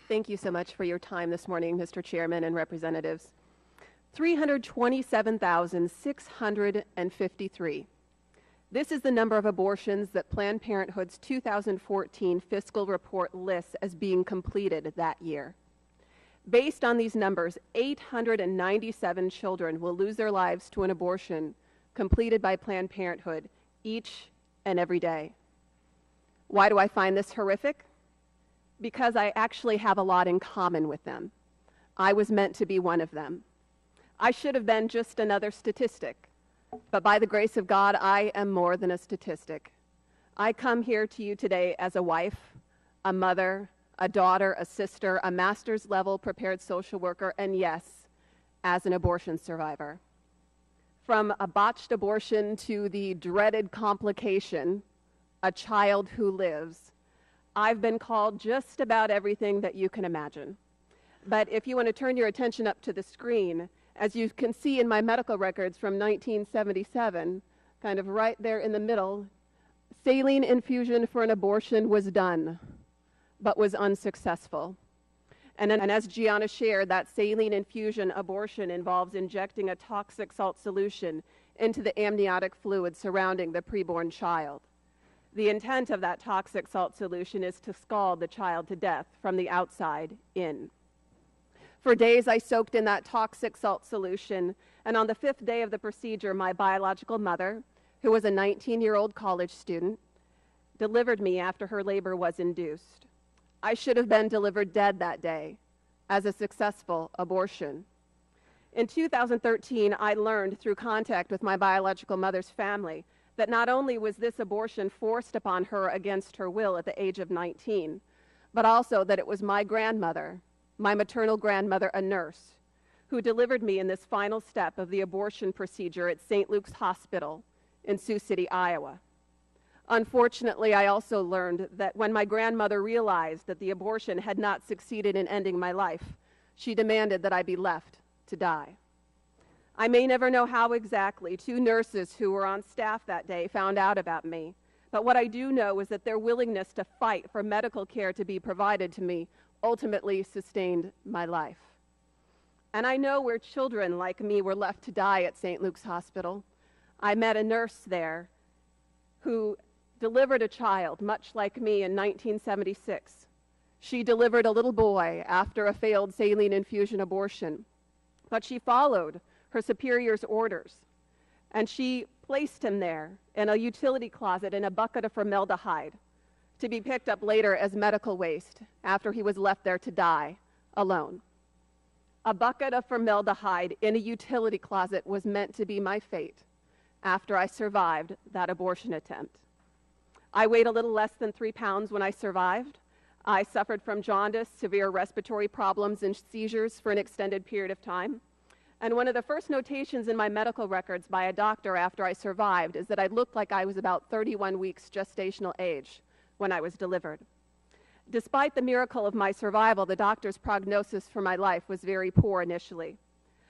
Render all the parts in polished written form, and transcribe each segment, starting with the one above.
Thank you so much for your time this morning, Mr. Chairman and representatives. 327,653. This is the number of abortions that Planned Parenthood's 2014 fiscal report lists as being completed that year. Based on these numbers, 897 children will lose their lives to an abortion completed by Planned Parenthood each and every day. Why do I find this horrific? Because I actually have a lot in common with them. I was meant to be one of them. I should have been just another statistic, but by the grace of God, I am more than a statistic. I come here to you today as a wife, a mother, a daughter, a sister, a master's level prepared social worker, and yes, as an abortion survivor. From a botched abortion to the dreaded complication, a child who lives, I've been called just about everything that you can imagine. But if you want to turn your attention up to the screen, as you can see in my medical records from 1977, kind of right there in the middle, saline infusion for an abortion was done, but was unsuccessful. And as Gianna shared, that saline infusion abortion involves injecting a toxic salt solution into the amniotic fluid surrounding the preborn child. The intent of that toxic salt solution is to scald the child to death from the outside in. For days, I soaked in that toxic salt solution, and on the 5th day of the procedure, my biological mother, who was a 19-year-old college student, delivered me after her labor was induced. I should have been delivered dead that day as a successful abortion. In 2013, I learned through contact with my biological mother's family that not only was this abortion forced upon her against her will at the age of 19, but also that it was my grandmother, my maternal grandmother, a nurse, who delivered me in this final step of the abortion procedure at St. Luke's Hospital in Sioux City, Iowa. Unfortunately, I also learned that when my grandmother realized that the abortion had not succeeded in ending my life, she demanded that I be left to die. I may never know how exactly 2 nurses who were on staff that day found out about me, but what I do know is that their willingness to fight for medical care to be provided to me ultimately sustained my life. And I know where children like me were left to die at St. Luke's Hospital. I met a nurse there who delivered a child much like me in 1976. She delivered a little boy after a failed saline infusion abortion, but she followed her superior's orders, and she placed him there in a utility closet in a bucket of formaldehyde to be picked up later as medical waste after he was left there to die alone. A bucket of formaldehyde in a utility closet was meant to be my fate after I survived that abortion attempt. I weighed a little less than 3 pounds when I survived. I suffered from jaundice, severe respiratory problems, and seizures for an extended period of time. And one of the first notations in my medical records by a doctor after I survived is that I looked like I was about 31 weeks gestational age when I was delivered. Despite the miracle of my survival, the doctor's prognosis for my life was very poor initially.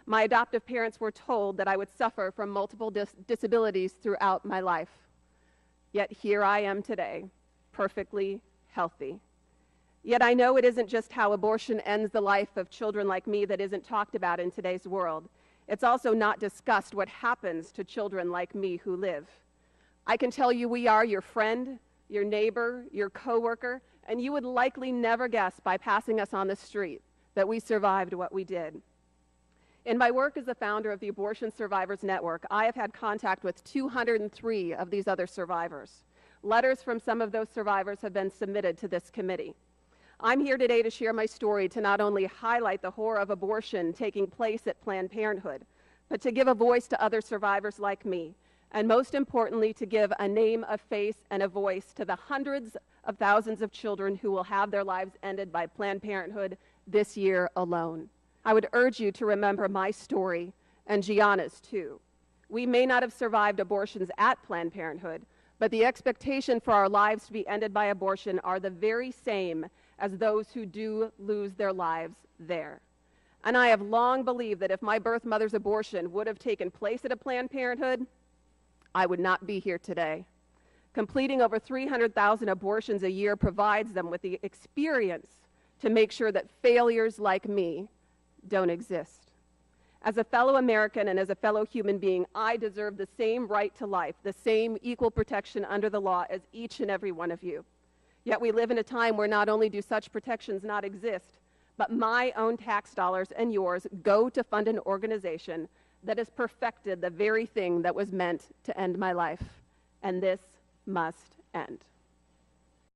My adoptive parents were told that I would suffer from multiple disabilities throughout my life. Yet here I am today, perfectly healthy. Yet I know it isn't just how abortion ends the life of children like me that isn't talked about in today's world. It's also not discussed what happens to children like me who live. I can tell you we are your friend, your neighbor, your coworker, and you would likely never guess by passing us on the street that we survived what we did. In my work as the founder of the Abortion Survivors Network, I have had contact with 203 of these other survivors. Letters from some of those survivors have been submitted to this committee. I'm here today to share my story to not only highlight the horror of abortion taking place at Planned Parenthood, but to give a voice to other survivors like me, and most importantly, to give a name, a face, and a voice to the hundreds of thousands of children who will have their lives ended by Planned Parenthood this year alone. I would urge you to remember my story, and Gianna's too. We may not have survived abortions at Planned Parenthood, but the expectation for our lives to be ended by abortion are the very same as those who do lose their lives there. And I have long believed that if my birth mother's abortion would have taken place at a Planned Parenthood, I would not be here today. Completing over 300,000 abortions a year provides them with the experience to make sure that failures like me don't exist. As a fellow American and as a fellow human being, I deserve the same right to life, the same equal protection under the law as each and every one of you. Yet we live in a time where not only do such protections not exist, but my own tax dollars and yours go to fund an organization that has perfected the very thing that was meant to end my life. And this must end.